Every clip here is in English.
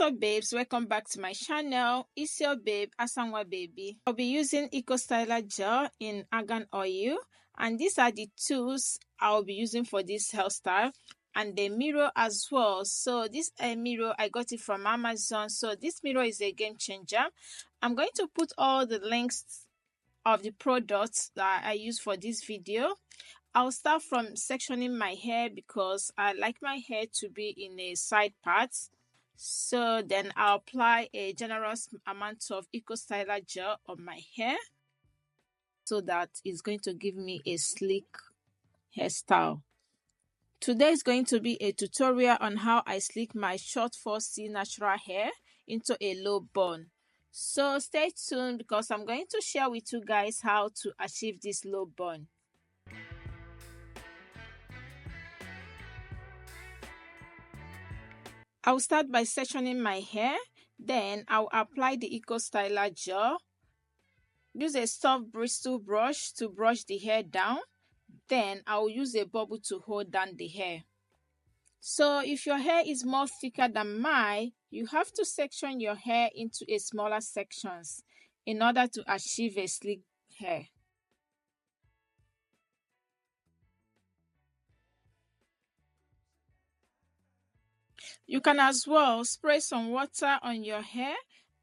What's up, babes? Welcome back to my channel. It's your babe Asanwa Byby. I'll be using Eco Styler gel in argan oil, and these are the tools I'll be using for this hairstyle, and the mirror as well. So this mirror, I got it from Amazon. So this mirror is a game changer. I'm going to put all the links of the products that I use for this video. I'll start from sectioning my hair because I like my hair to be in a side part. So then I'll apply a generous amount of Eco Styler gel on my hair so that it's going to give me a sleek hairstyle. Today is going to be a tutorial on how I sleek my short 4C natural hair into a low bun. So stay tuned because I'm going to share with you guys how to achieve this low bun. I'll start by sectioning my hair, then I'll apply the Eco Styler gel. Use a soft bristle brush to brush the hair down, then I'll use a bubble to hold down the hair. So if your hair is more thicker than mine, you have to section your hair into a smaller sections in order to achieve a sleek hair. You can as well spray some water on your hair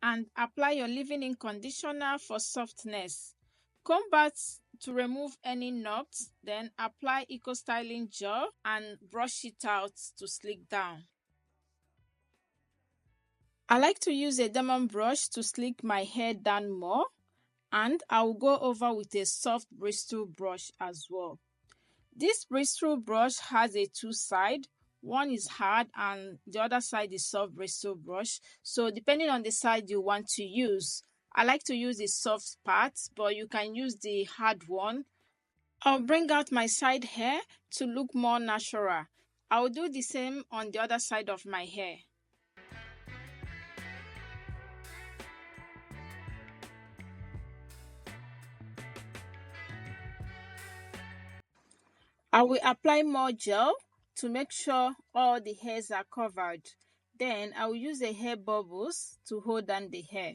and apply your leave-in conditioner for softness. Comb back to remove any knots, then apply Eco Styling gel and brush it out to sleek down. I like to use a diamond brush to sleek my hair down more, and I will go over with a soft bristle brush as well. This bristle brush has a two-side. One is hard and the other side is soft bristle brush. So depending on the side you want to use, I like to use the soft part, but you can use the hard one. I'll bring out my side hair to look more natural. I'll do the same on the other side of my hair. I will apply more gel to make sure all the hairs are covered. Then I will use the hair bubbles to hold down the hair.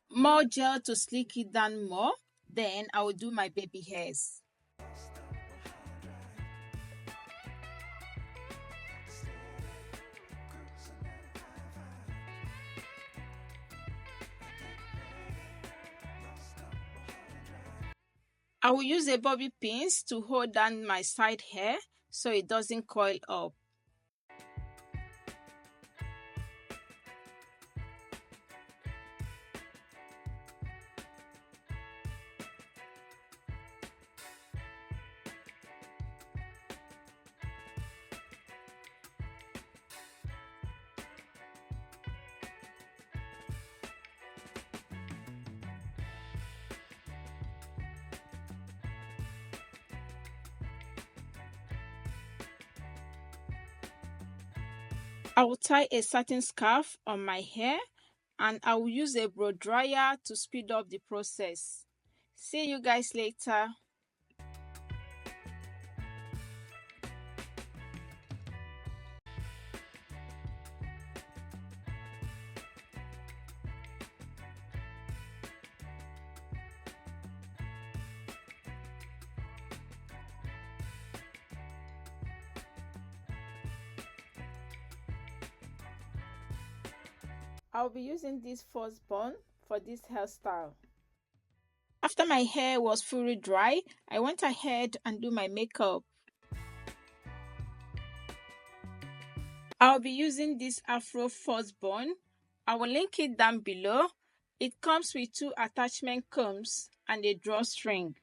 More gel to sleek it down more, then I will do my baby hairs. I will use a bobby pins to hold down my side hair so it doesn't coil up. I will tie a satin scarf on my hair and I will use a blow dryer to speed up the process. See you guys later. I'll be using this first bun for this hairstyle. After my hair was fully dry, I went ahead and do my makeup. I'll be using this Afro first bun. I will link it down below. It comes with 2 attachment combs and a drawstring.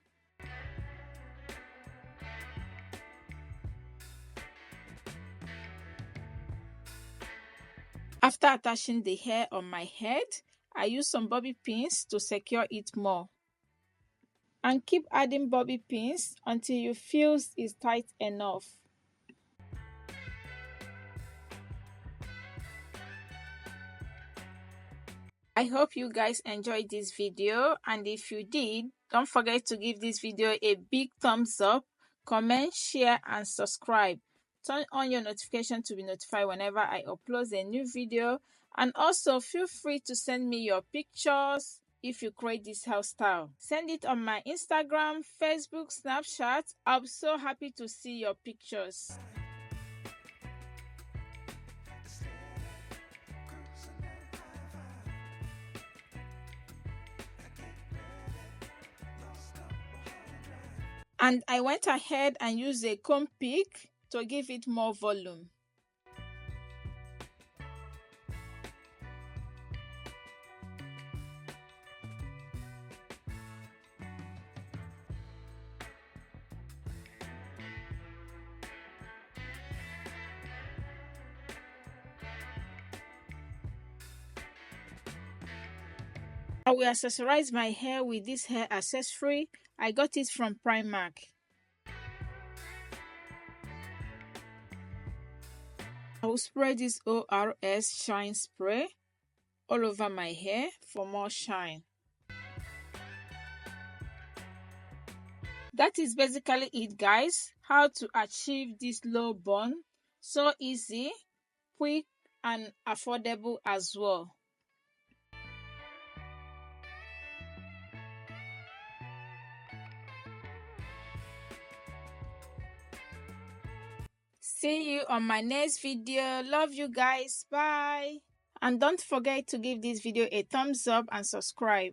After attaching the hair on my head, I use some bobby pins to secure it more. And keep adding bobby pins until you feel it's tight enough. I hope you guys enjoyed this video, and if you did, don't forget to give this video a big thumbs up, comment, share and subscribe. Turn on your notification to be notified whenever I upload a new video, and also feel free to send me your pictures if you create this hairstyle. Send it on my Instagram, Facebook, Snapchat. I'll be so happy to see your pictures. And I went ahead and used a comb pick to give it more volume. I will accessorize my hair with this hair accessory. I got it from Primark. I will spray this ORS shine spray all over my hair for more shine. That is basically it, guys. How to achieve this low bun. So easy, quick and affordable as well. See you on my next video. Love you guys. Bye. And don't forget to give this video a thumbs up and subscribe.